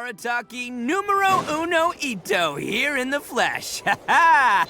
Arataki numero uno Ito here in the flesh. Ha ha!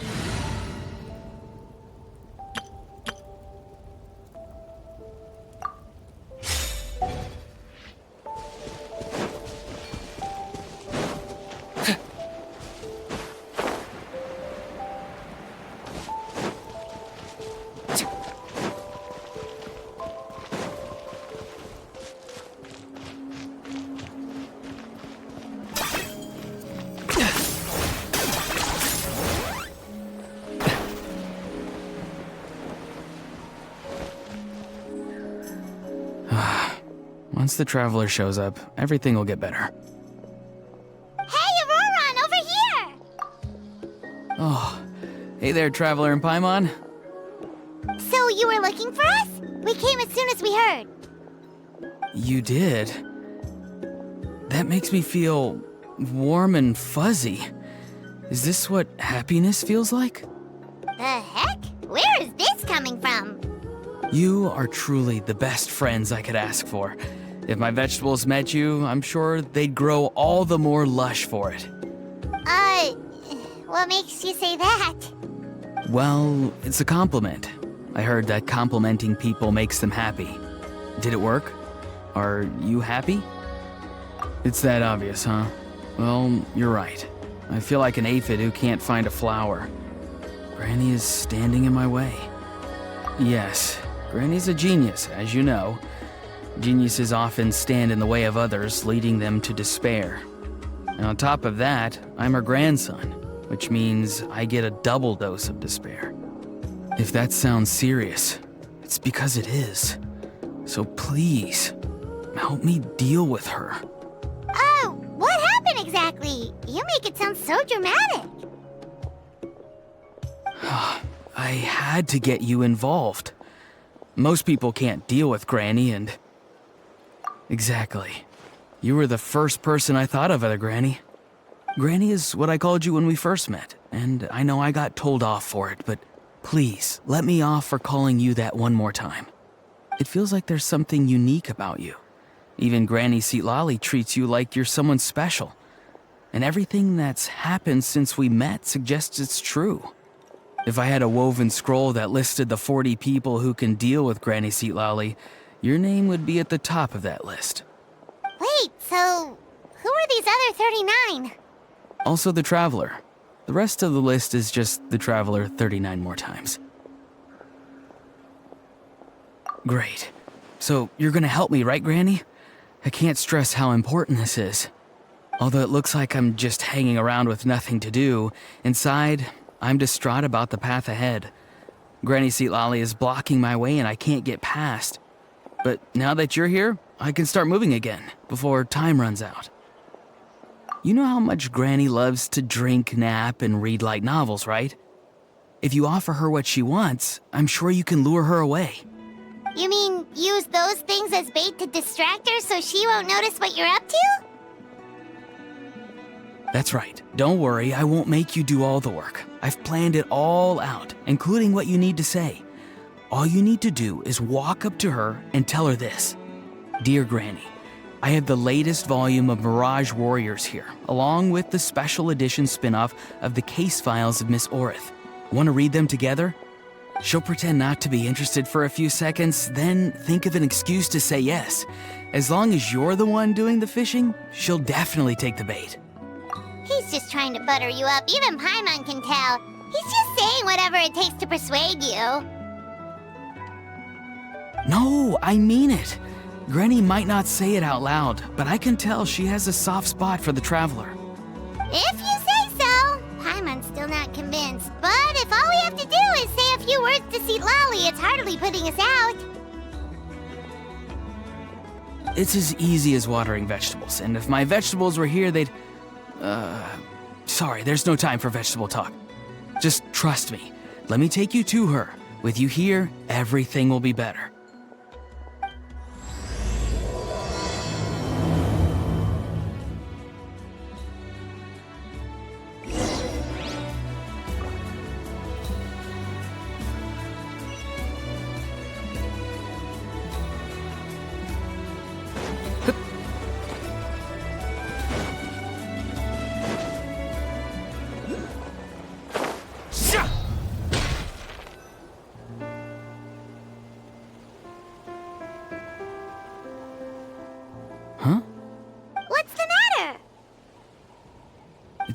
Once the traveler shows up, everything will get better. Hey, Ororon, over here! Oh, hey there, traveler in Paimon. So you were looking for us? We came as soon as we heard. You did? That makes me feel warm and fuzzy. Is this what happiness feels like? The heck? Where is this coming from? You are truly the best friends I could ask for. If my vegetables met you, I'm sure they'd grow all the more lush for it. What makes you say that? Well, it's a compliment. I heard that complimenting people makes them happy. Did it work? Are you happy? It's that obvious, huh? Well, you're right. I feel like an aphid who can't find a flower. Granny is standing in my way. Yes, Granny's a genius, as you know. Geniuses often stand in the way of others, leading them to despair. And on top of that, I'm her grandson, which means I get a double dose of despair. If that sounds serious, it's because it is. So please, help me deal with her. Oh, what happened exactly? You make it sound so dramatic. I had to get you involved. Most people can't deal with Granny and... Exactly. You were the first person I thought of, other Granny. Granny is what I called you when we first met, and I know I got told off for it, but please, let me off for calling you that one more time. It feels like there's something unique about you. Even Granny Citlali treats you like you're someone special. And everything that's happened since we met suggests it's true. If I had a woven scroll that listed the 40 people who can deal with Granny Citlali, your name would be at the top of that list. Wait, so who are these other 39? Also the Traveler. The rest of the list is just the Traveler 39 more times. Great. So you're gonna help me, right, Granny? I can't stress how important this is. Although it looks like I'm just hanging around with nothing to do, inside, I'm distraught about the path ahead. Granny Citlali is blocking my way and I can't get past. But now that you're here, I can start moving again, before time runs out. You know how much Granny loves to drink, nap, and read light novels, right? If you offer her what she wants, I'm sure you can lure her away. You mean use those things as bait to distract her so she won't notice what you're up to? That's right. Don't worry, I won't make you do all the work. I've planned it all out, including what you need to say. All you need to do is walk up to her and tell her this. Dear Granny, I have the latest volume of Mirage Warriors here, along with the special edition spin-off of the case files of Miss Orith. Want to read them together? She'll pretend not to be interested for a few seconds, then think of an excuse to say yes. As long as you're the one doing the fishing, she'll definitely take the bait. He's just trying to butter you up. Even Paimon can tell. He's just saying whatever it takes to persuade you. No, I mean it. Granny might not say it out loud, but I can tell she has a soft spot for the Traveler. If you say so. Paimon's still not convinced. But if all we have to do is say a few words to Citlali, it's hardly putting us out. It's as easy as watering vegetables, and if my vegetables were here, they'd... Sorry, there's no time for vegetable talk. Just trust me. Let me take you to her. With you here, everything will be better.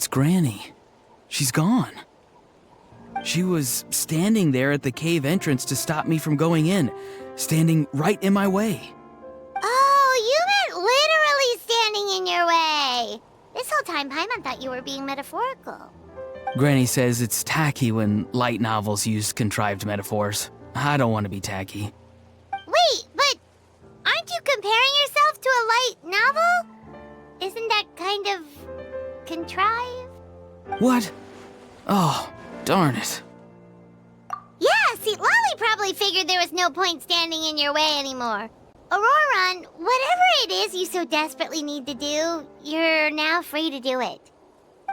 It's Granny. She's gone. She was standing there at the cave entrance to stop me from going in, standing right in my way. Oh, you meant literally standing in your way. This whole time, Paimon thought you were being metaphorical. Granny says it's tacky when light novels use contrived metaphors. I don't want to be tacky. Wait, but aren't you comparing yourself to a light novel? Isn't that kind of contrived? What? Oh, darn it. Yeah, Citlali probably figured there was no point standing in your way anymore. Ororon, whatever it is you so desperately need to do, you're now free to do it.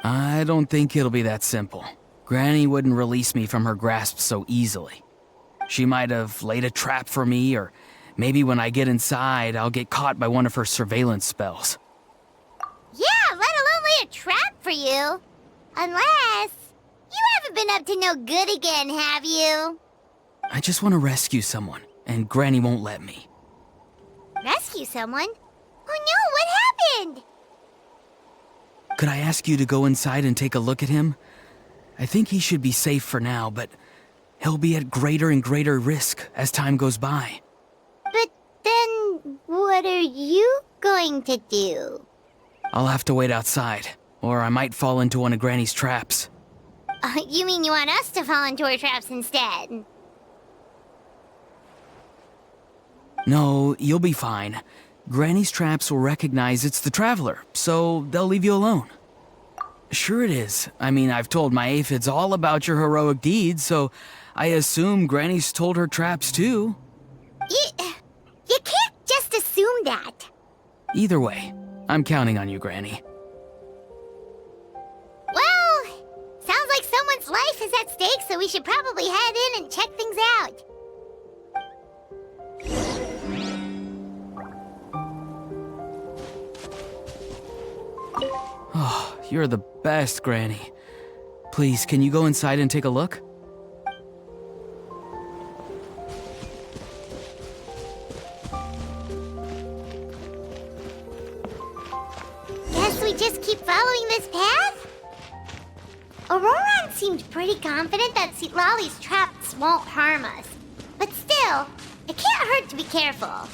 I don't think it'll be that simple. Granny wouldn't release me from her grasp so easily. She might have laid a trap for me, or maybe when I get inside, I'll get caught by one of her surveillance spells. Yeah, let alone lay a trap for you. Unless you haven't been up to no good again, have you? I just want to rescue someone, and Granny won't let me. Rescue someone? Oh no, what happened? Could I ask you to go inside and take a look at him? I think he should be safe for now, but he'll be at greater and greater risk as time goes by. But then, what are you going to do? I'll have to wait outside, or I might fall into one of Granny's traps. You mean you want us to fall into her traps instead? No, you'll be fine. Granny's traps will recognize it's the Traveler, so they'll leave you alone. Sure it is. I mean, I've told my aphids all about your heroic deeds, so I assume Granny's told her traps too. You can't just assume that. Either way, I'm counting on you, Granny. Well, sounds like someone's life is at stake, so we should probably head in and check things out. Oh, you're the best, Granny. Please, can you go inside and take a look? Guess we just keep following this path? Ororon seemed pretty confident that Citlali's traps won't harm us. But still, it can't hurt to be careful.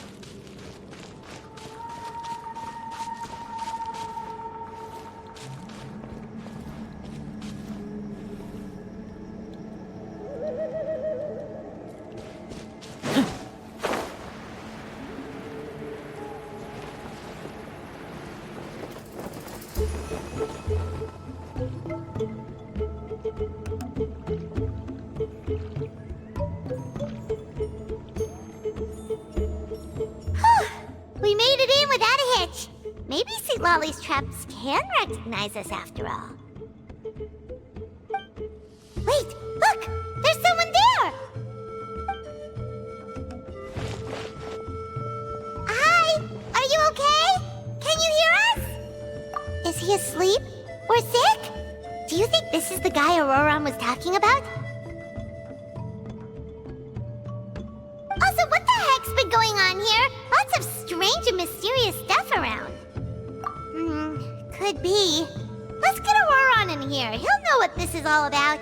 We made it in without a hitch. Maybe Citlali's traps can recognize us after all. Wait, look! There's someone there! Hi! Are you okay? Can you hear us? Is he asleep? Or sick? Do you think this is the guy Ororon was talking about? Also, what the heck's been going on here? Lots of strange and mysterious stuff around. Could be. Let's get Ororon in here. He'll know what this is all about.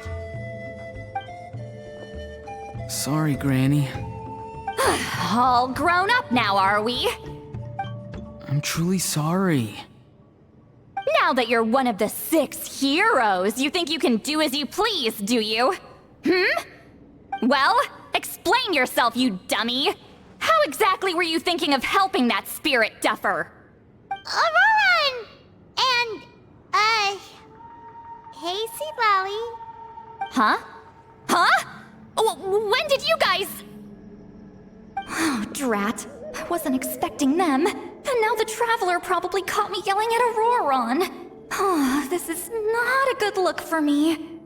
Sorry, Granny. All grown up now, are we? I'm truly sorry. Now that you're one of the 6 heroes, you think you can do as you please, do you? Well, explain yourself, you dummy! How exactly were you thinking of helping that spirit duffer? Ororon! And, hey, Citlali. Huh? Huh? When did you guys... Oh, drat. I wasn't expecting them. And now the Traveler probably caught me yelling at Ororon. Oh, this is not a good look for me.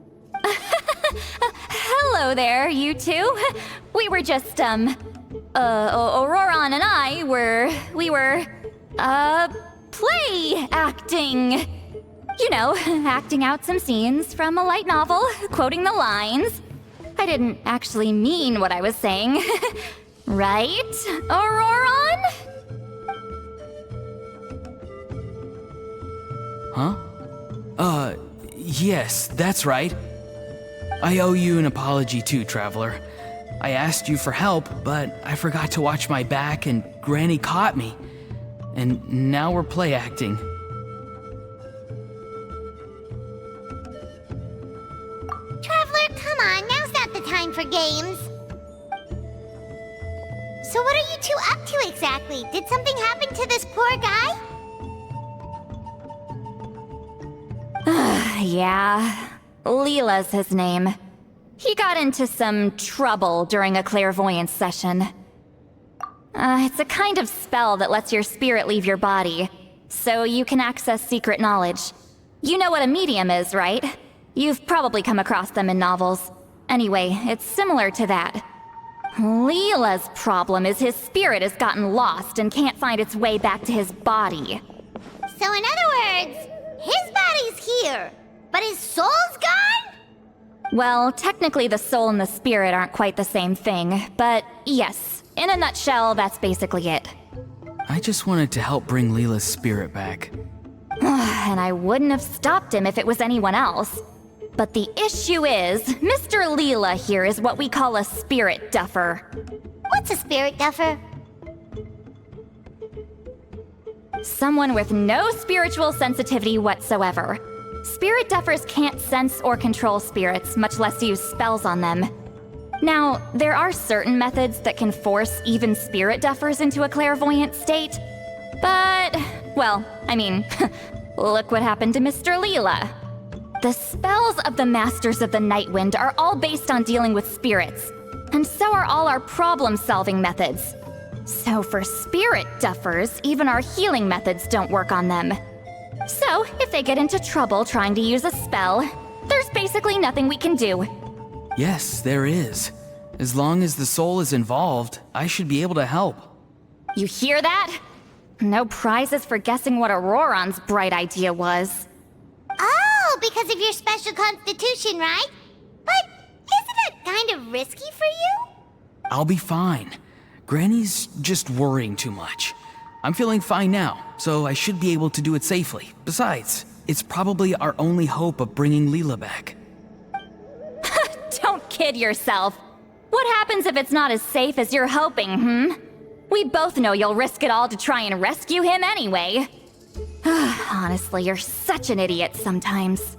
Hello there, you two. We were just, Ororon and I we were, play acting. You know, acting out some scenes from a light novel, quoting the lines. I didn't actually mean what I was saying. Right, Ororon? Huh? Yes, that's right. I owe you an apology too, Traveler. I asked you for help, but I forgot to watch my back and Granny caught me. And now we're play acting. Traveler, come on, now's not the time for games. So what are you two up to exactly? Did something happen to this poor guy? Yeah, Leela's his name. He got into some trouble during a clairvoyance session. It's a kind of spell that lets your spirit leave your body, so you can access secret knowledge. You know what a medium is, right? You've probably come across them in novels. Anyway, it's similar to that. Leela's problem is his spirit has gotten lost and can't find its way back to his body. So in other words, his body's here, but his soul's gone? Well, technically the soul and the spirit aren't quite the same thing, but yes, in a nutshell, that's basically it. I just wanted to help bring Leela's spirit back. And I wouldn't have stopped him if it was anyone else. But the issue is, Mr. Leela here is what we call a spirit duffer. What's a spirit duffer? Someone with no spiritual sensitivity whatsoever. Spirit duffers can't sense or control spirits, much less use spells on them. Now, there are certain methods that can force even spirit duffers into a clairvoyant state. But, well, I mean, look what happened to Mr. Leela. The spells of the Masters of the Nightwind are all based on dealing with spirits, and so are all our problem-solving methods. So for spirit duffers, even our healing methods don't work on them. So, if they get into trouble trying to use a spell, there's basically nothing we can do. Yes, there is. As long as the soul is involved, I should be able to help. You hear that? No prizes for guessing what Ororon's bright idea was. Oh, because of your special constitution, right? But isn't it kind of risky for you? I'll be fine. Granny's just worrying too much. I'm feeling fine now, so I should be able to do it safely. Besides, it's probably our only hope of bringing Leela back. Don't kid yourself. What happens if it's not as safe as you're hoping, We both know you'll risk it all to try and rescue him anyway. Honestly, you're such an idiot sometimes.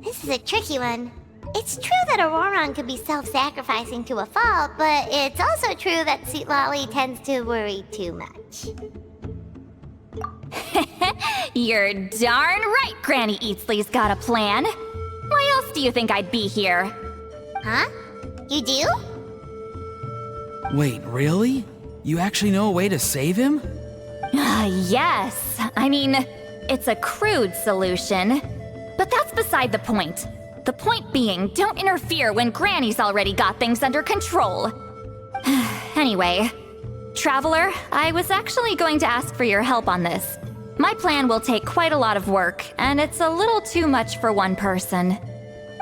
This is a tricky one. It's true that Ororon could be self-sacrificing to a fault, but it's also true that Citlali tends to worry too much. You're darn right Granny Eatsley's got a plan. Why else do you think I'd be here? Huh? You do? Wait, really? You actually know a way to save him? Yes. I mean, it's a crude solution. But that's beside the point. The point being, don't interfere when Granny's already got things under control. Anyway, Traveler, I was actually going to ask for your help on this. My plan will take quite a lot of work, and it's a little too much for one person.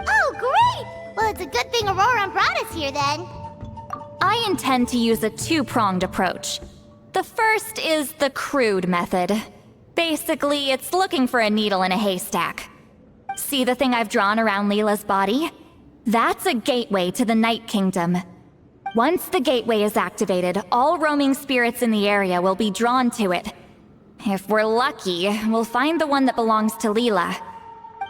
Oh, great! Well, it's a good thing Ororon brought us here then. I intend to use a two-pronged approach. The first is the crude method. Basically, it's looking for a needle in a haystack. See the thing I've drawn around Leela's body? That's a gateway to the Night Kingdom. Once the gateway is activated, all roaming spirits in the area will be drawn to it. If we're lucky, we'll find the one that belongs to Leela.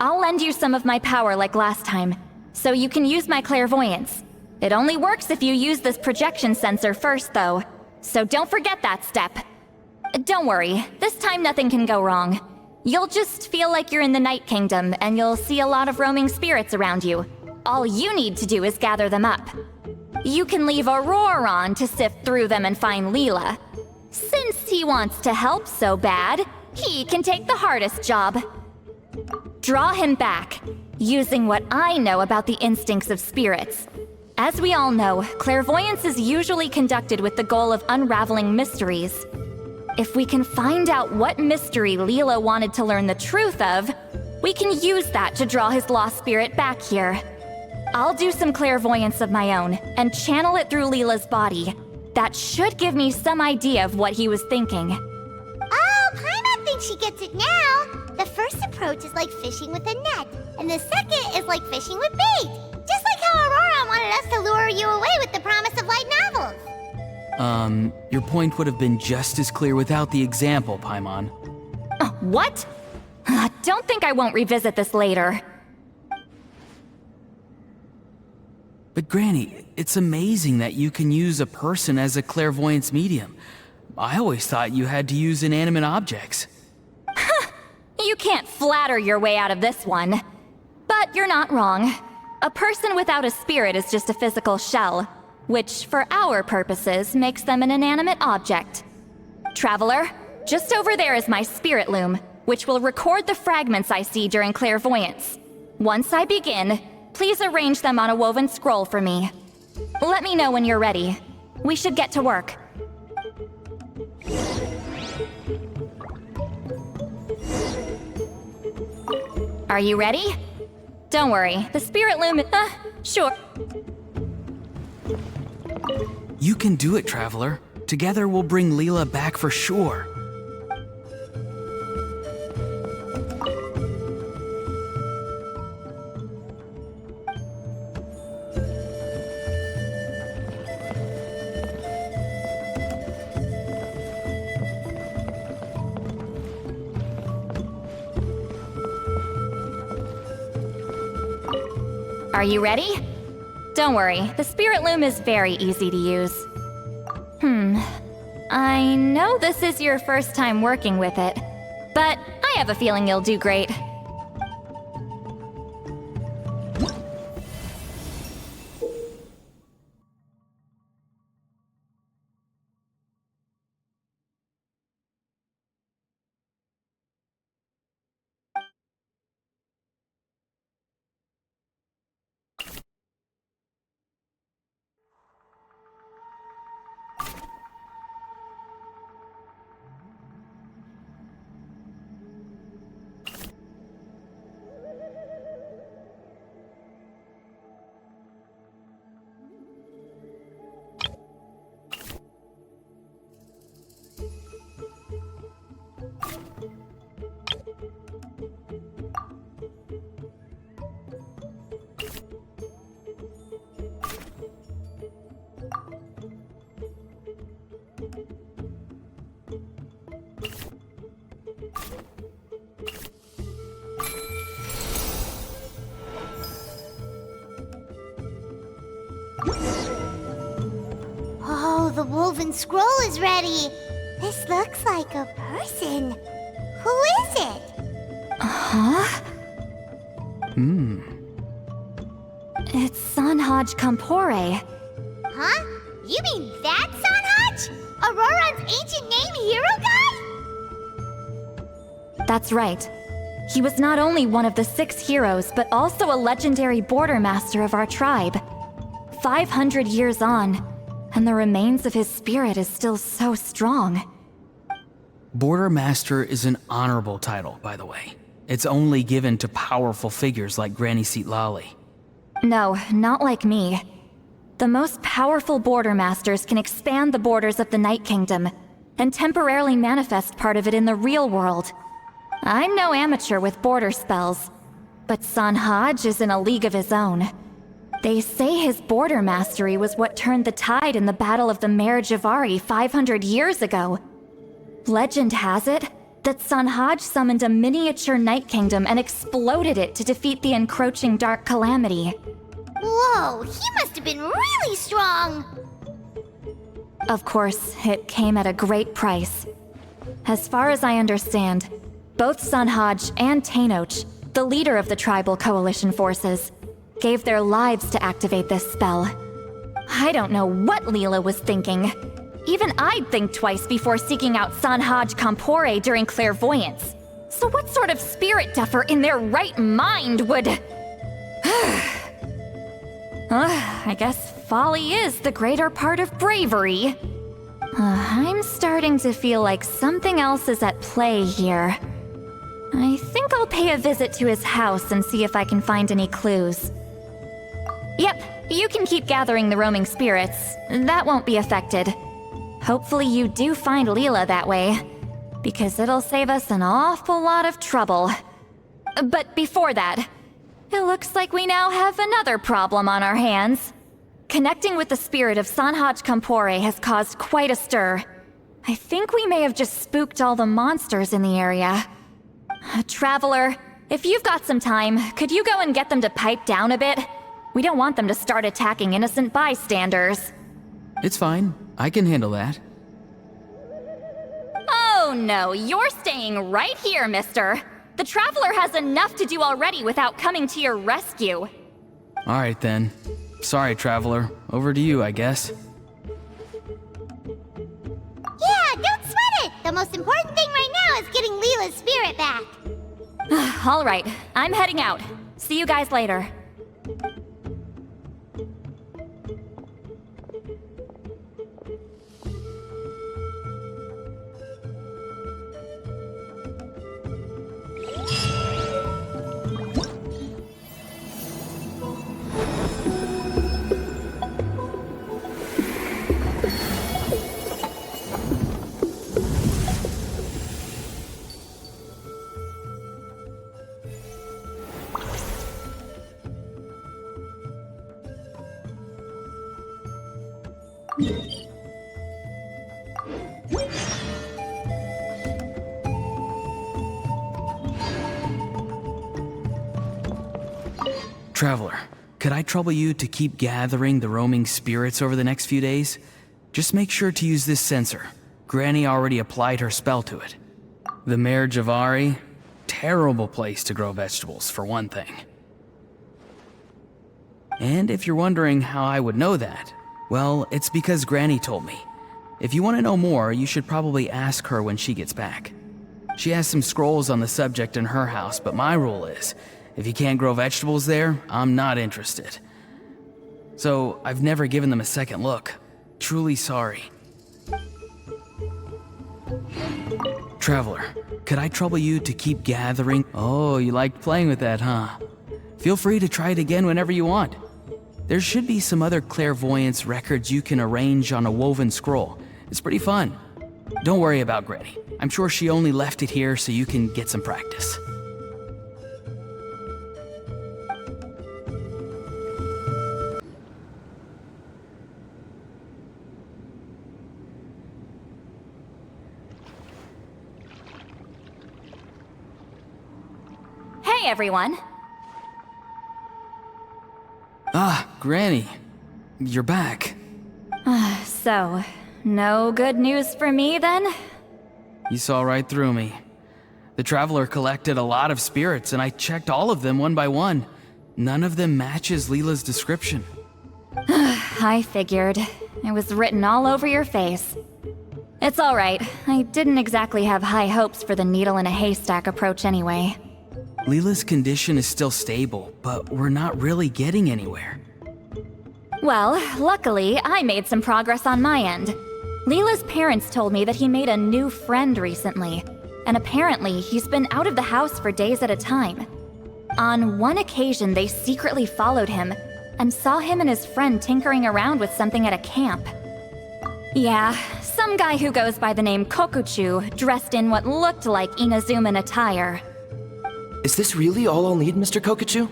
I'll lend you some of my power like last time, so you can use my clairvoyance. It only works if you use this projection sensor first, though, so don't forget that step. Don't worry, this time nothing can go wrong. You'll just feel like you're in the Night Kingdom, and you'll see a lot of roaming spirits around you. All you need to do is gather them up. You can leave Ororon to sift through them and find Leela. Since he wants to help so bad, he can take the hardest job. Draw him back, using what I know about the instincts of spirits. As we all know, clairvoyance is usually conducted with the goal of unraveling mysteries. If we can find out what mystery Leela wanted to learn the truth of, we can use that to draw his lost spirit back here. I'll do some clairvoyance of my own and channel it through Leela's body. That should give me some idea of what he was thinking. Oh, Paimon thinks she gets it now. The first approach is like fishing with a net, and the second is like fishing with bait. Just like how Ororon wanted us to lure you away with the promise of light novels. Your point would have been just as clear without the example, Paimon. What? Don't think I won't revisit this later. But Granny, it's amazing that you can use a person as a clairvoyance medium. I always thought you had to use inanimate objects. You can't flatter your way out of this one. But you're not wrong. A person without a spirit is just a physical shell, which, for our purposes, makes them an inanimate object. Traveler, just over there is my spirit loom, which will record the fragments I see during clairvoyance. Once I begin, please arrange them on a woven scroll for me. Let me know when you're ready. We should get to work. Are you ready? Don't worry, the spirit loom sure. You can do it, Traveler. Together we'll bring Leela back for sure. Are you ready? Don't worry, the spirit loom is very easy to use. I know this is your first time working with it, but I have a feeling you'll do great. Oh, the woven scroll is ready. This looks like a person. Who is it? Huh? It's Sanhaj Kampore. Huh? You mean that Sanhaj? Ororon's ancient name hero guy? That's right. He was not only one of the 6 heroes, but also a legendary border master of our tribe. 500 years on, and the remains of his spirit is still so strong. Border Master is an honorable title, by the way. It's only given to powerful figures like Granny Citlali. No, not like me. The most powerful border masters can expand the borders of the Night Kingdom and temporarily manifest part of it in the real world. I'm no amateur with border spells, but Sanhaj is in a league of his own. They say his border mastery was what turned the tide in the Battle of the Mare Javari 500 years ago. Legend has it that Sanhaj summoned a miniature Night Kingdom and exploded it to defeat the encroaching Dark Calamity. Whoa, he must have been really strong. Of course, it came at a great price. As far as I understand, both Sanhaj and Tainoch, the leader of the tribal coalition forces, gave their lives to activate this spell. I don't know what Leela was thinking. Even I'd think twice before seeking out Sanhaj Kampore during clairvoyance. So what sort of spirit duffer in their right mind would... I guess folly is the greater part of bravery. I'm starting to feel like something else is at play here. I think I'll pay a visit to his house and see if I can find any clues. Yep, you can keep gathering the roaming spirits. That won't be affected. Hopefully you do find Leela that way. because it'll save us an awful lot of trouble. But before that, it looks like we now have another problem on our hands. Connecting with the spirit of Sanhaj Kampore has caused quite a stir. I think we may have just spooked all the monsters in the area. Traveler, if you've got some time, could you go and get them to pipe down a bit? We don't want them to start attacking innocent bystanders. It's fine. I can handle that. Oh no, you're staying right here, mister. The Traveler has enough to do already without coming to your rescue. Alright then. Sorry, Traveler. Over to you, I guess. Yeah, don't sweat it! The most important thing right now is getting Leela's spirit back. Alright, I'm heading out. See you guys later. Traveler, could I trouble you to keep gathering the roaming spirits over the next few days? Just make sure to use this sensor. Granny already applied her spell to it. The Mare Javari? Terrible place to grow vegetables, for one thing. And if you're wondering how I would know that, well, it's because Granny told me. If you want to know more, you should probably ask her when she gets back. She has some scrolls on the subject in her house, but my rule is, if you can't grow vegetables there, I'm not interested. So, I've never given them a second look. Truly sorry. Traveler, could I trouble you to keep gathering? Oh, you liked playing with that, huh? Feel free to try it again whenever you want. There should be some other clairvoyance records you can arrange on a woven scroll. It's pretty fun. Don't worry about Granny. I'm sure she only left it here so you can get some practice. Hey everyone! Ah, Granny. You're back. So, no good news for me then? You saw right through me. The Traveler collected a lot of spirits, and I checked all of them one by one. None of them matches Leela's description. I figured. It was written all over your face. It's alright. I didn't exactly have high hopes for the needle in a haystack approach anyway. Leela's condition is still stable, but we're not really getting anywhere. Well, luckily, I made some progress on my end. Leela's parents told me that he made a new friend recently, and apparently he's been out of the house for days at a time. On one occasion, they secretly followed him and saw him and his friend tinkering around with something at a camp. Yeah, some guy who goes by the name Kokuchu, dressed in what looked like Inazuman attire. Is this really all I'll need, Mr. Kokuchu?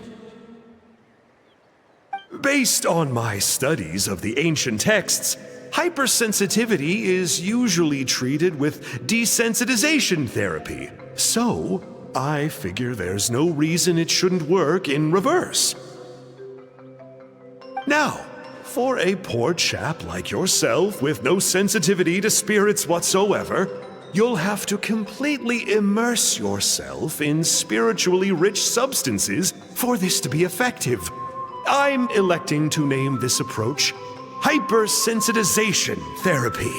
Based on my studies of the ancient texts, hypersensitivity is usually treated with desensitization therapy. So, I figure there's no reason it shouldn't work in reverse. Now, for a poor chap like yourself with no sensitivity to spirits whatsoever, you'll have to completely immerse yourself in spiritually rich substances for this to be effective. I'm electing to name this approach hypersensitization therapy.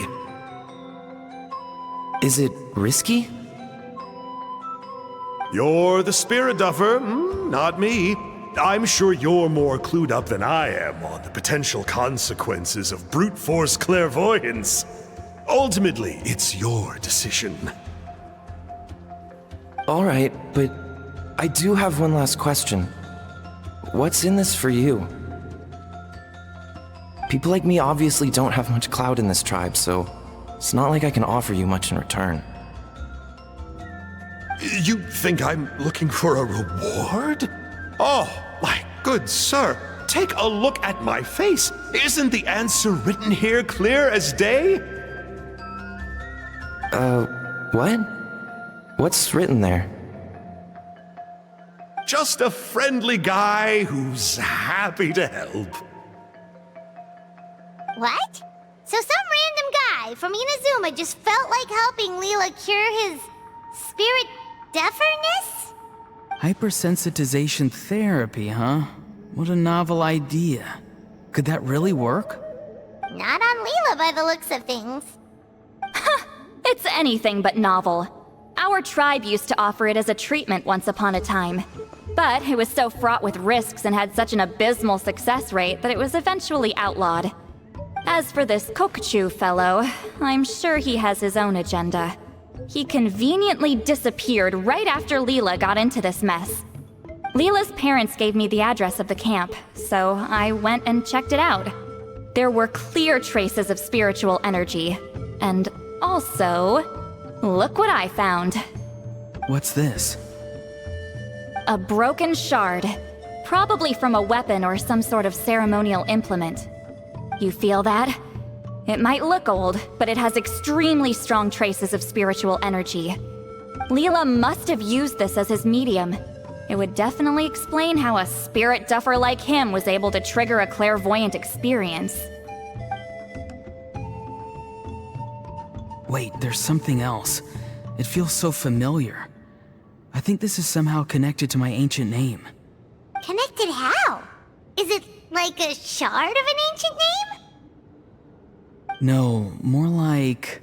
Is it risky? You're the spirit duffer, not me. I'm sure you're more clued up than I am on the potential consequences of brute force clairvoyance. Ultimately, it's your decision. All right, but I do have one last question. What's in this for you? People like me obviously don't have much clout in this tribe, so it's not like I can offer you much in return. You think I'm looking for a reward? Oh, my good sir, take a look at my face. Isn't the answer written here clear as day? What? What's written there? Just a friendly guy who's happy to help. What? So some random guy from Inazuma just felt like helping Leela cure his spirit deaferness? Hypersensitization therapy, huh? What a novel idea. Could that really work? Not on Leela by the looks of things. It's anything but novel. Our tribe used to offer it as a treatment once upon a time. But it was so fraught with risks and had such an abysmal success rate that it was eventually outlawed. As for this Kokuchu fellow, I'm sure he has his own agenda. He conveniently disappeared right after Leela got into this mess. Leela's parents gave me the address of the camp, so I went and checked it out. There were clear traces of spiritual energy. And also, look what I found. What's this? A broken shard. Probably from a weapon or some sort of ceremonial implement. You feel that? It might look old, but it has extremely strong traces of spiritual energy. Leela must have used this as his medium. It would definitely explain how a spirit duffer like him was able to trigger a clairvoyant experience. Wait, there's something else. It feels so familiar. I think this is somehow connected to my ancient name. Connected how? Is it like a shard of an ancient name? No, more like...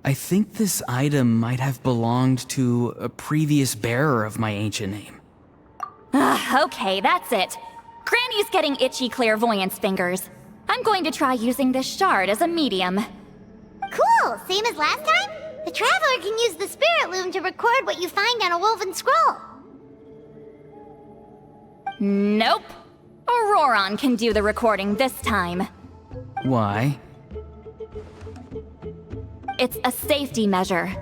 I think this item might have belonged to a previous bearer of my ancient name. Okay, that's it. Granny's getting itchy clairvoyance fingers. I'm going to try using this shard as a medium. Cool, same as last time? The Traveler can use the Spirit Loom to record what you find on a woven scroll. Nope. Ororon can do the recording this time. Why? It's a safety measure.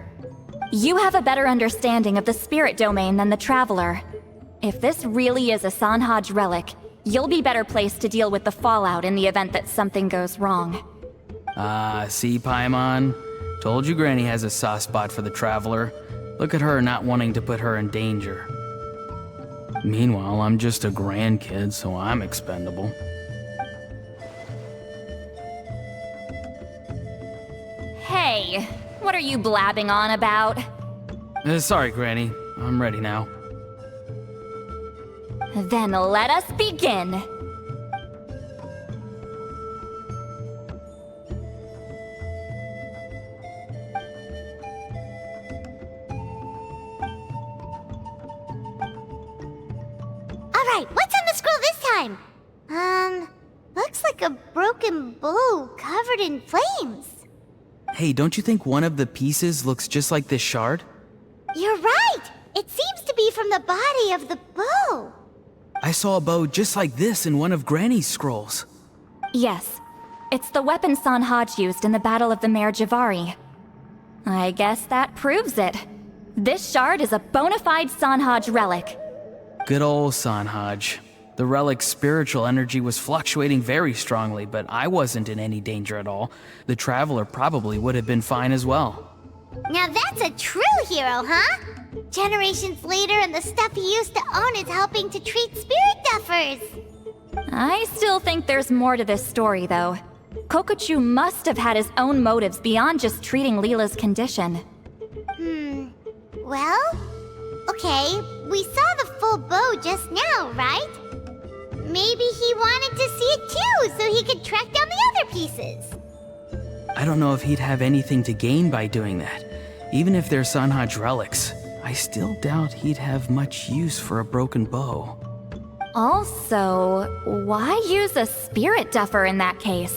You have a better understanding of the spirit domain than the Traveler. If this really is a Sanhaj relic, you'll be better placed to deal with the fallout in the event that something goes wrong. See, Paimon? Told you Granny has a soft spot for the Traveler. Look at her not wanting to put her in danger. Meanwhile, I'm just a grandkid, so I'm expendable. Hey, what are you blabbing on about? Sorry, Granny. I'm ready now. Then let us begin. Alright, what's on the scroll this time? Looks like a broken bow covered in flames. Hey, don't you think one of the pieces looks just like this shard? You're right! It seems to be from the body of the bow. I saw a bow just like this in one of Granny's scrolls. Yes, it's the weapon Sanhaj used in the Battle of the Mare Javari. I guess that proves it. This shard is a bona fide Sanhaj relic. Good old Sanhaj. The relic's spiritual energy was fluctuating very strongly, but I wasn't in any danger at all. The Traveler probably would have been fine as well. Now that's a true hero, huh? Generations later and the stuff he used to own is helping to treat spirit duffers. I still think there's more to this story, though. Kokuchu must have had his own motives beyond just treating Leela's condition. Well, okay, we saw the full bow just now, right? Maybe he wanted to see it too, so he could track down the other pieces. I don't know if he'd have anything to gain by doing that. Even if they're Sanhaj relics, I still doubt he'd have much use for a broken bow. Also, why use a spirit duffer in that case?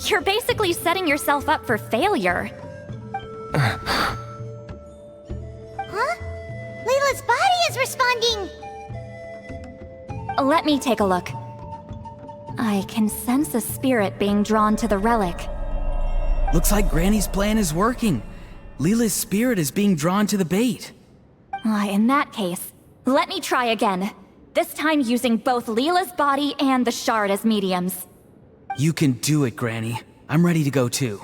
You're basically setting yourself up for failure. Huh? Leela's body is responding! Let me take a look. I can sense a spirit being drawn to the relic. Looks like Granny's plan is working. Leela's spirit is being drawn to the bait. In that case, let me try again. This time using both Leela's body and the shard as mediums. You can do it, Granny. I'm ready to go too.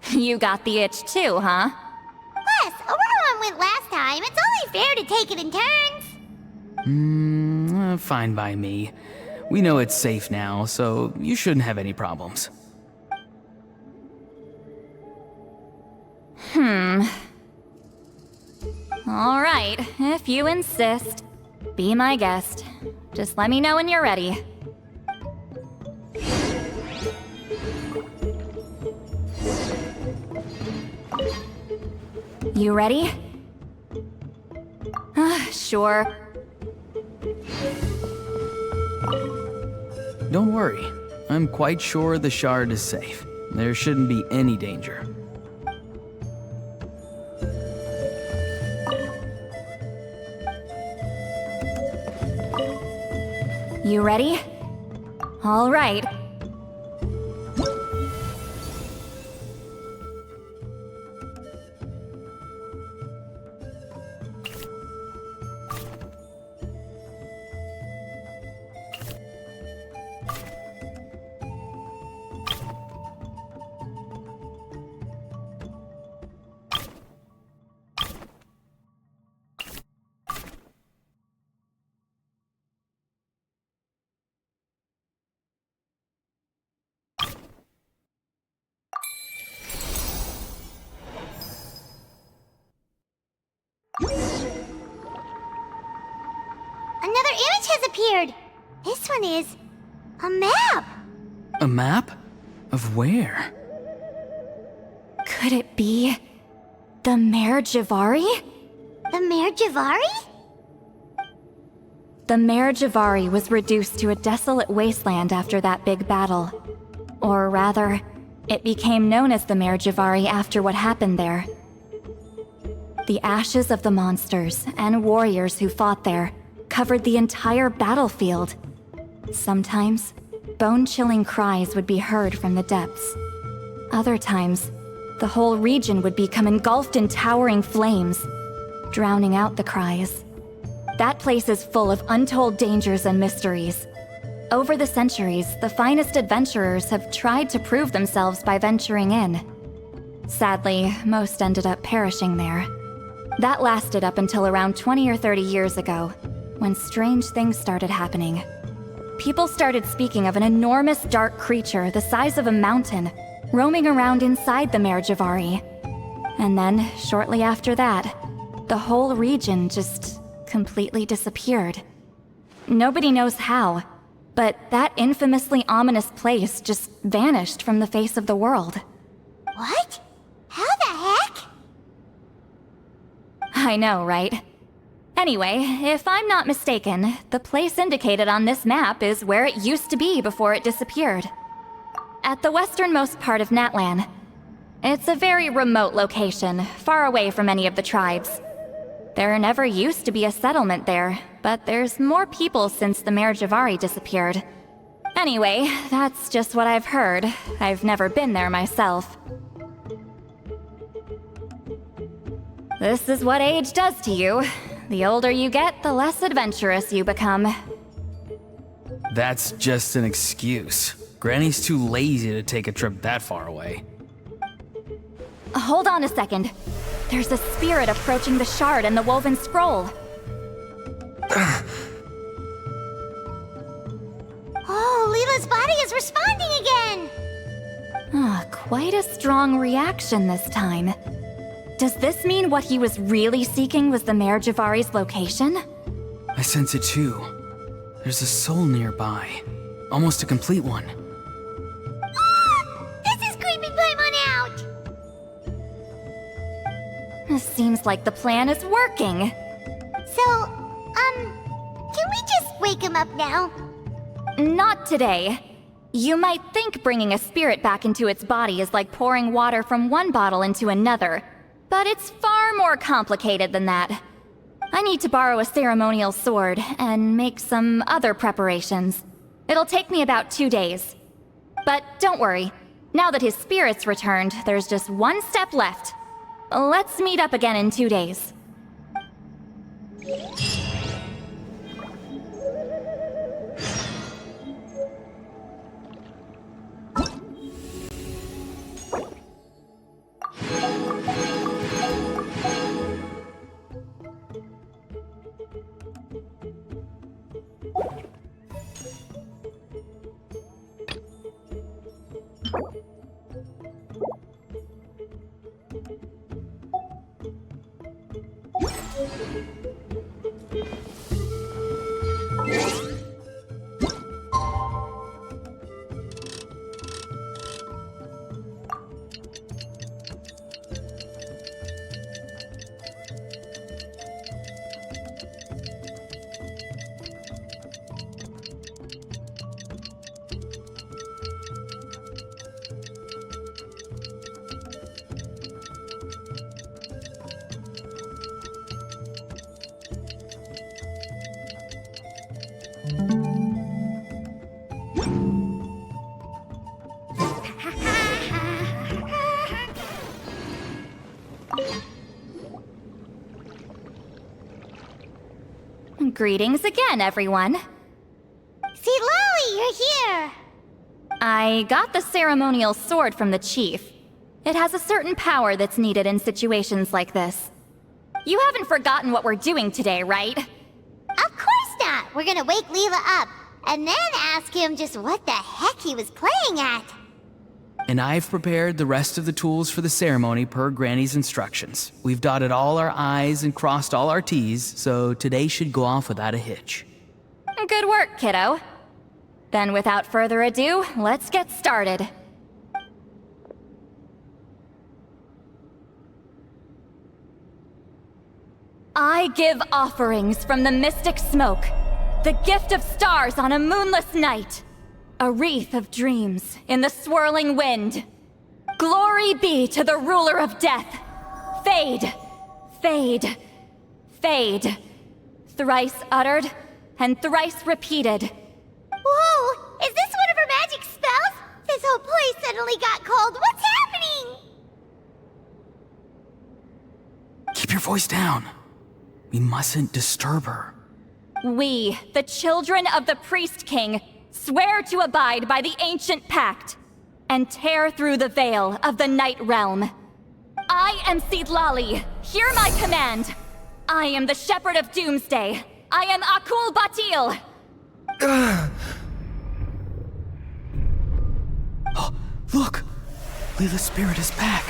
You got the itch too, huh? Plus, Ororon went last time. It's only fair to take it in turns. Fine by me. We know it's safe now, so you shouldn't have any problems. All right, if you insist. Be my guest. Just let me know when you're ready. You ready? Sure. Don't worry. I'm quite sure the shard is safe. There shouldn't be any danger. You ready? All right. Another image has appeared. This one is a map. A map? Of where? Could it be the Mare Javari? The Mare Javari? The Mare Javari was reduced to a desolate wasteland after that big battle. Or rather, it became known as the Mare Javari after what happened there. The ashes of the monsters and warriors who fought there covered the entire battlefield. Sometimes, bone-chilling cries would be heard from the depths. Other times, the whole region would become engulfed in towering flames, drowning out the cries. That place is full of untold dangers and mysteries. Over the centuries, the finest adventurers have tried to prove themselves by venturing in. Sadly, most ended up perishing there. That lasted up until around 20 or 30 years ago, when strange things started happening. People started speaking of an enormous dark creature the size of a mountain, roaming around inside the Mare Javari. And then, shortly after that, the whole region just completely disappeared. Nobody knows how, but that infamously ominous place just vanished from the face of the world. What? How the heck? I know, right? Anyway, if I'm not mistaken, the place indicated on this map is where it used to be before it disappeared. At the westernmost part of Natlan. It's a very remote location, far away from any of the tribes. There never used to be a settlement there, but there's more people since the Mare Javari disappeared. Anyway, that's just what I've heard. I've never been there myself. This is what age does to you. The older you get, the less adventurous you become. That's just an excuse. Granny's too lazy to take a trip that far away. Hold on a second. There's a spirit approaching the shard and the woven scroll. Oh, Leela's body is responding again! Quite a strong reaction this time. Does this mean what he was really seeking was the Mare Javari's location? I sense it too. There's a soul nearby. Almost a complete one. This is creeping Paimon out! Seems like the plan is working. So, can we just wake him up now? Not today. You might think bringing a spirit back into its body is like pouring water from one bottle into another, but it's far more complicated than that. I need to borrow a ceremonial sword and make some other preparations. It'll take me about 2 days. But don't worry, now that his spirit's returned, there's just one step left. Let's meet up again in 2 days. Greetings again, everyone. Citlali, you're here! I got the ceremonial sword from the chief. It has a certain power that's needed in situations like this. You haven't forgotten what we're doing today, right? Of course not! We're gonna wake Leela up, and then ask him just what the heck he was playing at. And I've prepared the rest of the tools for the ceremony per Granny's instructions. We've dotted all our I's and crossed all our T's, so today should go off without a hitch. Good work, kiddo. Then without further ado, let's get started. I give offerings from the mystic smoke, the gift of stars on a moonless night, a wreath of dreams in the swirling wind. Glory be to the ruler of death. Fade, fade, fade. Thrice uttered and thrice repeated. Whoa! Is this one of her magic spells? This whole place suddenly got cold. What's happening? Keep your voice down. We mustn't disturb her. We, the children of the Priest King, swear to abide by the ancient pact and tear through the veil of the Night Realm. I am Citlali. Hear my command. I am the Shepherd of Doomsday. I am Akul Batil. Oh, look! Leela's spirit is back.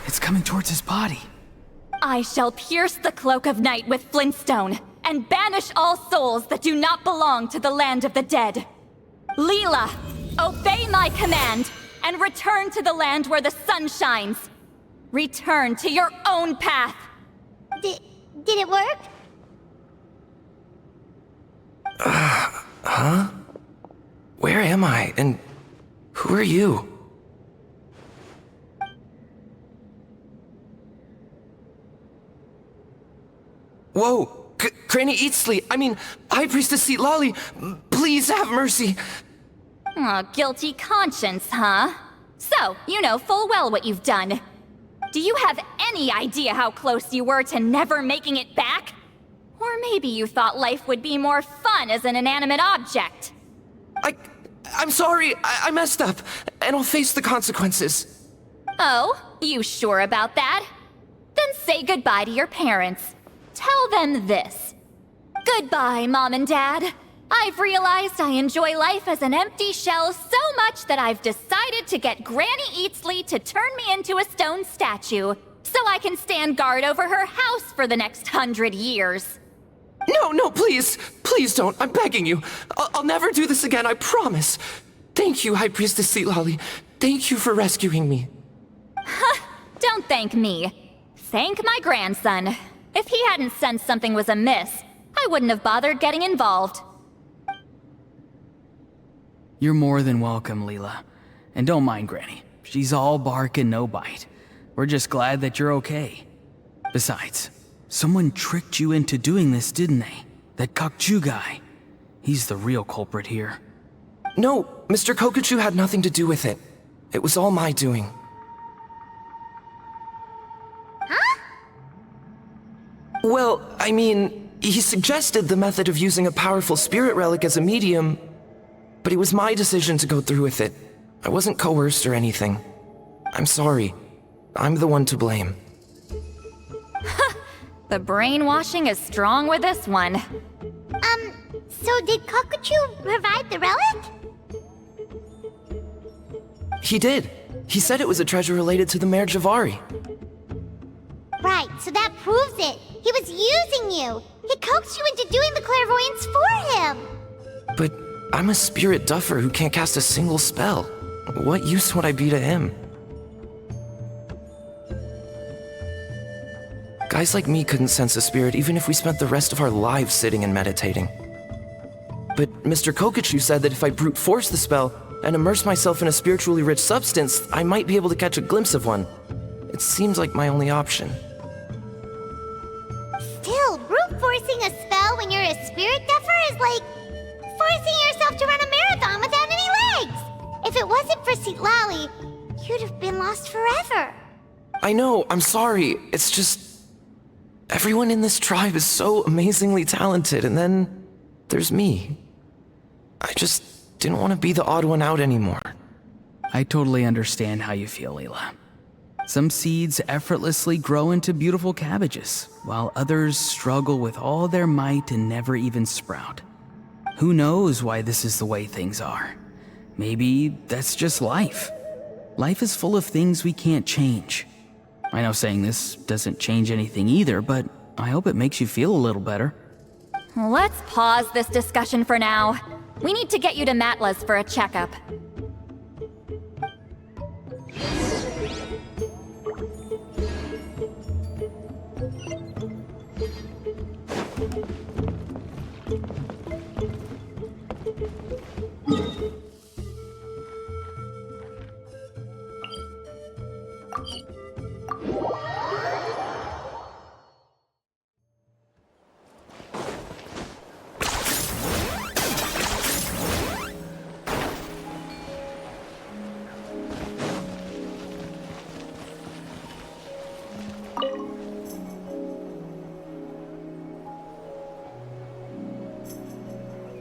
It's coming towards his body. I shall pierce the cloak of night with flintstone and banish all souls that do not belong to the land of the dead. Leela, obey my command and return to the land where the sun shines. Return to your own path. Did it work? Huh? Where am I? And who are you? Whoa! Granny Eatsley, High Priestess Citlali, please have mercy. Oh, guilty conscience, huh? So, you know full well what you've done. Do you have any idea how close you were to never making it back? Or maybe you thought life would be more fun as an inanimate object. I'm sorry, I messed up, and I'll face the consequences. Oh, you sure about that? Then say goodbye to your parents. Tell them this. Goodbye, Mom and Dad. I've realized I enjoy life as an empty shell so much that I've decided to get Granny Eatsley to turn me into a stone statue, so I can stand guard over her house for the next 100 years. No, please. Please don't. I'm begging you. I'll never do this again, I promise. Thank you, High Priestess Citlali. Thank you for rescuing me. Don't thank me. Thank my grandson. If he hadn't sensed something was amiss, I wouldn't have bothered getting involved. You're more than welcome, Leela. And don't mind Granny. She's all bark and no bite. We're just glad that you're okay. Besides, someone tricked you into doing this, didn't they? That Kokchu guy. He's the real culprit here. No, Mr. Kokuchu had nothing to do with it. It was all my doing. Well, I mean, he suggested the method of using a powerful spirit relic as a medium, but it was my decision to go through with it. I wasn't coerced or anything. I'm sorry. I'm the one to blame. The brainwashing is strong with this one. So did Kokochu provide the relic? He did. He said it was a treasure related to the Mare Javari. Right, so that proves it. He was using you. He coaxed you into doing the clairvoyance for him. But I'm a spirit duffer who can't cast a single spell. What use would I be to him? Guys like me couldn't sense a spirit even if we spent the rest of our lives sitting and meditating. But Mr. Kokochu said that if I brute force the spell and immerse myself in a spiritually rich substance, I might be able to catch a glimpse of one. It seems like my only option. Still, brute forcing a spell when you're a spirit duffer is like forcing yourself to run a marathon without any legs. If it wasn't for Citlali, you'd have been lost forever. I know, I'm sorry. It's just... everyone in this tribe is so amazingly talented, and then there's me. I just didn't want to be the odd one out anymore. I totally understand how you feel, Leela. Some seeds effortlessly grow into beautiful cabbages, while others struggle with all their might and never even sprout. Who knows why this is the way things are? Maybe that's just life. Life is full of things we can't change. I know saying this doesn't change anything either, but I hope it makes you feel a little better. Let's pause this discussion for now. We need to get you to Matla's for a checkup.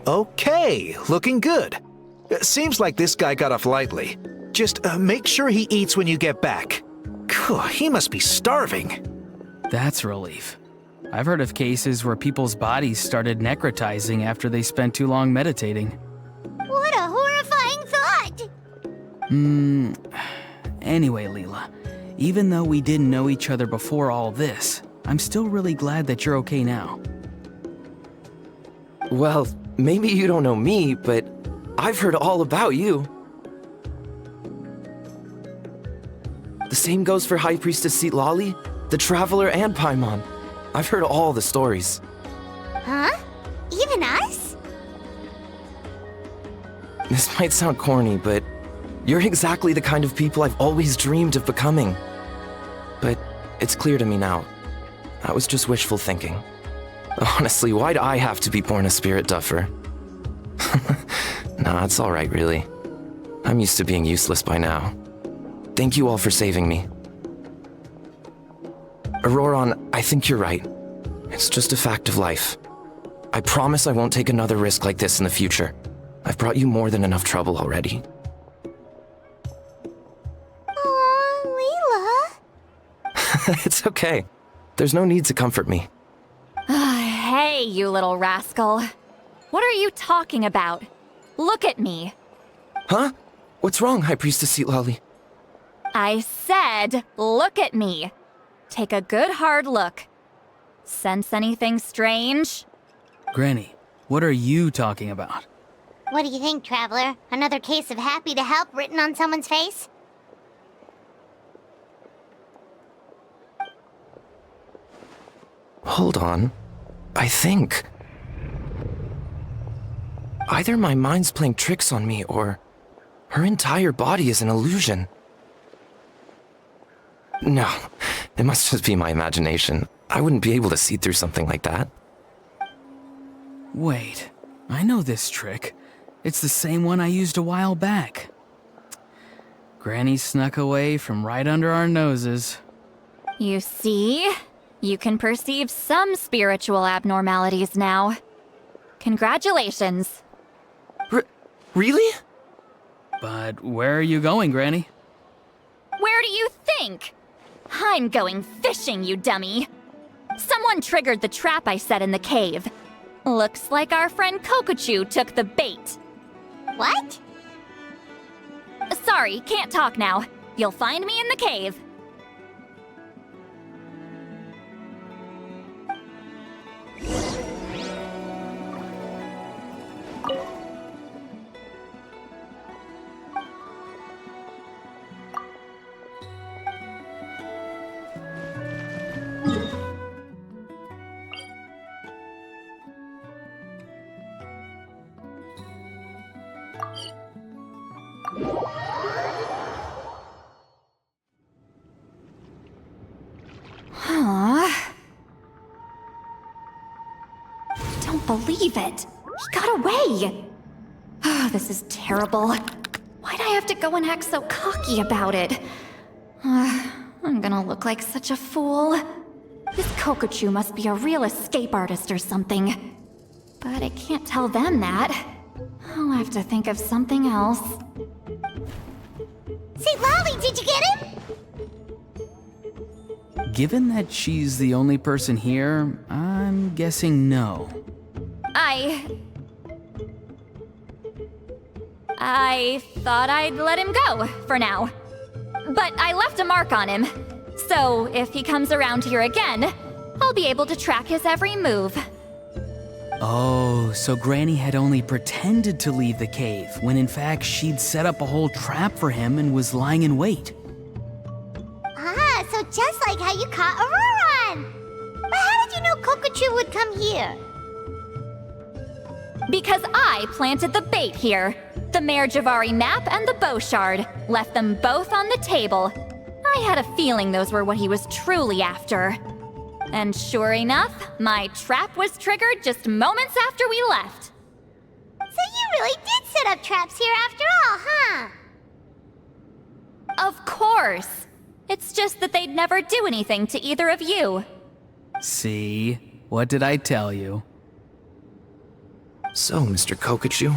Okay, looking good. Seems like this guy got off lightly. Just make sure he eats when you get back. He must be starving. That's a relief. I've heard of cases where people's bodies started necrotizing after they spent too long meditating. What a horrifying thought! Anyway, Leela, even though we didn't know each other before all this, I'm still really glad that you're okay now. Well, maybe you don't know me, but I've heard all about you. The same goes for High Priestess Citlali, the Traveler, and Paimon. I've heard all the stories. Huh? Even us? This might sound corny, but you're exactly the kind of people I've always dreamed of becoming. But it's clear to me now. That was just wishful thinking. Honestly, why'd I have to be born a spirit duffer? Nah, it's alright, really. I'm used to being useless by now. Thank you all for saving me. Ororon, I think you're right. It's just a fact of life. I promise I won't take another risk like this in the future. I've brought you more than enough trouble already. Aw, Leela. It's okay. There's no need to comfort me. Hey, you little rascal. What are you talking about? Look at me. Huh? What's wrong, High Priestess Citlali? I said, look at me. Take a good hard look. Sense anything strange? Granny, what are you talking about? What do you think, Traveler? Another case of happy to help written on someone's face? Hold on. I think... either my mind's playing tricks on me, or her entire body is an illusion. No, it must just be my imagination. I wouldn't be able to see through something like that. Wait, I know this trick. It's the same one I used a while back. Granny snuck away from right under our noses. You see? You can perceive some spiritual abnormalities now. Congratulations. Really? But where are you going, Granny? Where do you think? I'm going fishing, you dummy. Someone triggered the trap I set in the cave. Looks like our friend Kokochu took the bait. What? Sorry, can't talk now. You'll find me in the cave. Don't believe it. He got away. Oh, this is terrible. Why'd I have to go and act so cocky about it? I'm gonna look like such a fool. This Kokochu must be a real escape artist or something. But I can't tell them that. I'll have to think of something else. Citlali, did you get him? Given that she's the only person here, I'm guessing no. I thought I'd let him go, for now. But I left a mark on him. So if he comes around here again, I'll be able to track his every move. Oh, so Granny had only pretended to leave the cave, when in fact she'd set up a whole trap for him and was lying in wait. Ah, so just like how you caught Ororon! But how did you know Kokochu would come here? Because I planted the bait here. The Mare Javari map and the bow shard. Left them both on the table. I had a feeling those were what he was truly after. And sure enough, my trap was triggered just moments after we left. So you really did set up traps here after all, huh? Of course. It's just that they'd never do anything to either of you. See? What did I tell you? So, Mr. Kokochu,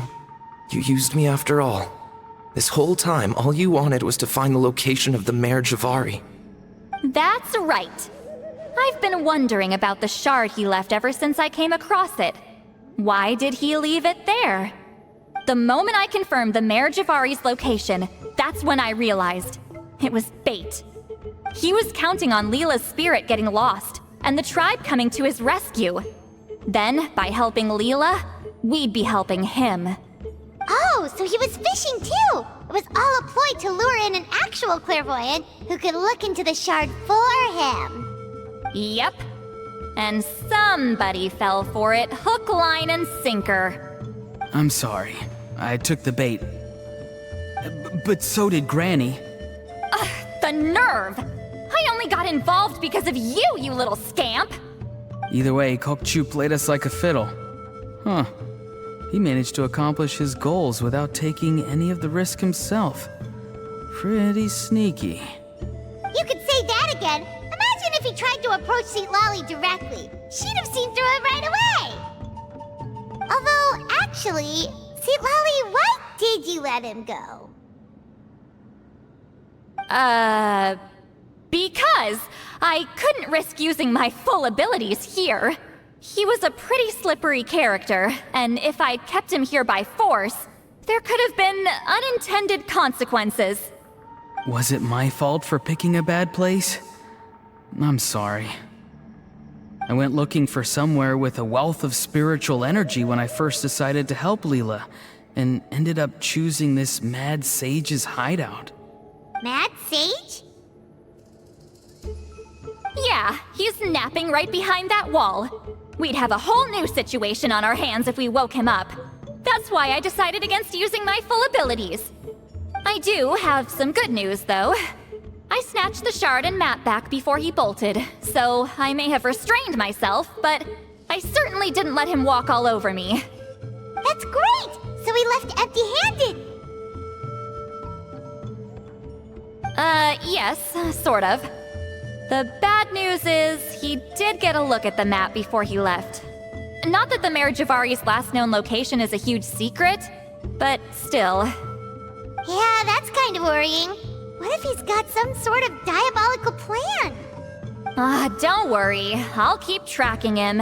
you used me after all. This whole time, all you wanted was to find the location of the Mare Javari. That's right. I've been wondering about the shard he left ever since I came across it. Why did he leave it there? The moment I confirmed the Mare Javari's location, that's when I realized it was bait. He was counting on Leela's spirit getting lost, and the tribe coming to his rescue. Then, by helping Leela, we'd be helping him. Oh, so he was fishing too! It was all a ploy to lure in an actual clairvoyant who could look into the shard for him. Yep. And somebody fell for it, hook, line, and sinker. I'm sorry. I took the bait. But so did Granny. The nerve! I only got involved because of you, you little scamp! Either way, Kokchu played us like a fiddle. Huh. He managed to accomplish his goals without taking any of the risk himself. Pretty sneaky. You could say that again. Imagine if he tried to approach Citlali directly. She'd have seen through it right away. Although, actually, Citlali, why did you let him go? Because I couldn't risk using my full abilities here. He was a pretty slippery character, and if I kept him here by force, there could have been unintended consequences. Was it my fault for picking a bad place? I'm sorry. I went looking for somewhere with a wealth of spiritual energy when I first decided to help Leela, and ended up choosing this mad sage's hideout. Mad Sage? Yeah, he's napping right behind that wall. We'd have a whole new situation on our hands if we woke him up. That's why I decided against using my full abilities. I do have some good news, though. I snatched the shard and map back before he bolted, so I may have restrained myself, but I certainly didn't let him walk all over me. That's great! So he left empty-handed! Yes, sort of. The bad news is, he did get a look at the map before he left. Not that the Mayor Javari's last known location is a huge secret, but still. Yeah, that's kind of worrying. What if he's got some sort of diabolical plan? Don't worry. I'll keep tracking him.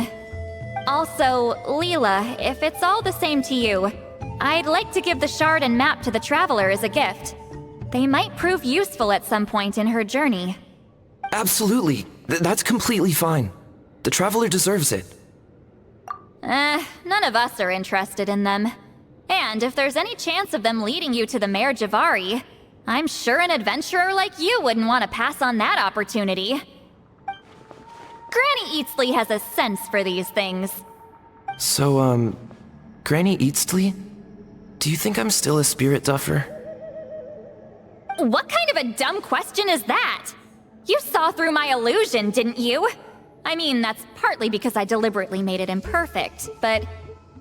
Also, Leela, if it's all the same to you, I'd like to give the shard and map to the Traveler as a gift. They might prove useful at some point in her journey. Absolutely. That's completely fine. The Traveler deserves it. None of us are interested in them. And if there's any chance of them leading you to the Mayor Javari, I'm sure an adventurer like you wouldn't want to pass on that opportunity. Granny Eatsley has a sense for these things. So, Granny Eatsley? Do you think I'm still a spirit duffer? What kind of a dumb question is that? You saw through my illusion, didn't you? I mean, that's partly because I deliberately made it imperfect, but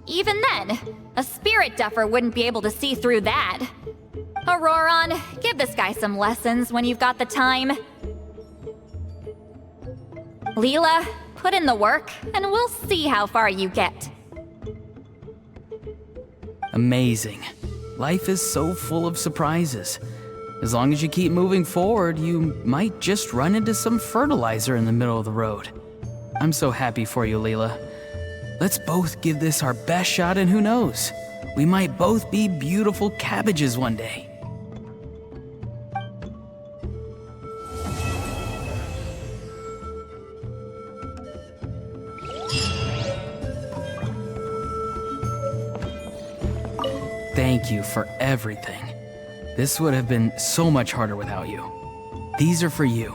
even then, a spirit duffer wouldn't be able to see through that. Ororon, give this guy some lessons when you've got the time. Leela, put in the work, and we'll see how far you get. Amazing. Life is so full of surprises. As long as you keep moving forward, you might just run into some fertilizer in the middle of the road. I'm so happy for you, Leela. Let's both give this our best shot, and who knows? We might both be beautiful cabbages one day. Thank you for everything. This would have been so much harder without you. These are for you.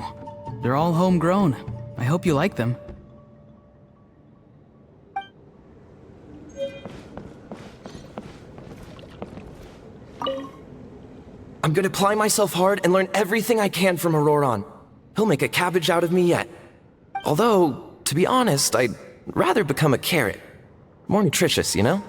They're all homegrown. I hope you like them. I'm gonna apply myself hard and learn everything I can from Ororon. He'll make a cabbage out of me yet. Although, to be honest, I'd rather become a carrot. More nutritious, you know?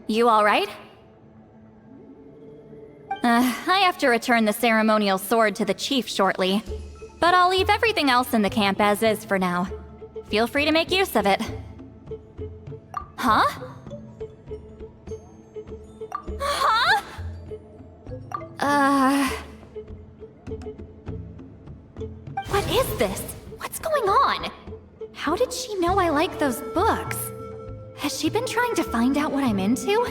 You alright? I have to return the ceremonial sword to the chief shortly. But I'll leave everything else in the camp as is for now. Feel free to make use of it. Huh? Huh? What is this? What's going on? How did she know I like those books? Has she been trying to find out what I'm into?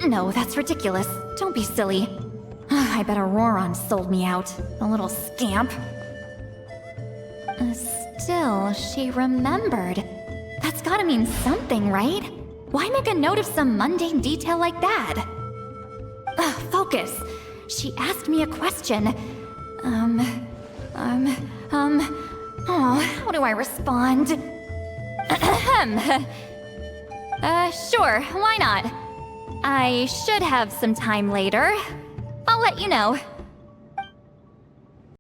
No, that's ridiculous. Don't be silly. I bet Ororon sold me out. A little scamp. Still, she remembered. That's gotta mean something, right? Why make a note of some mundane detail like that? Focus. She asked me a question. How do I respond? Sure, why not? I should have some time later. I'll let you know.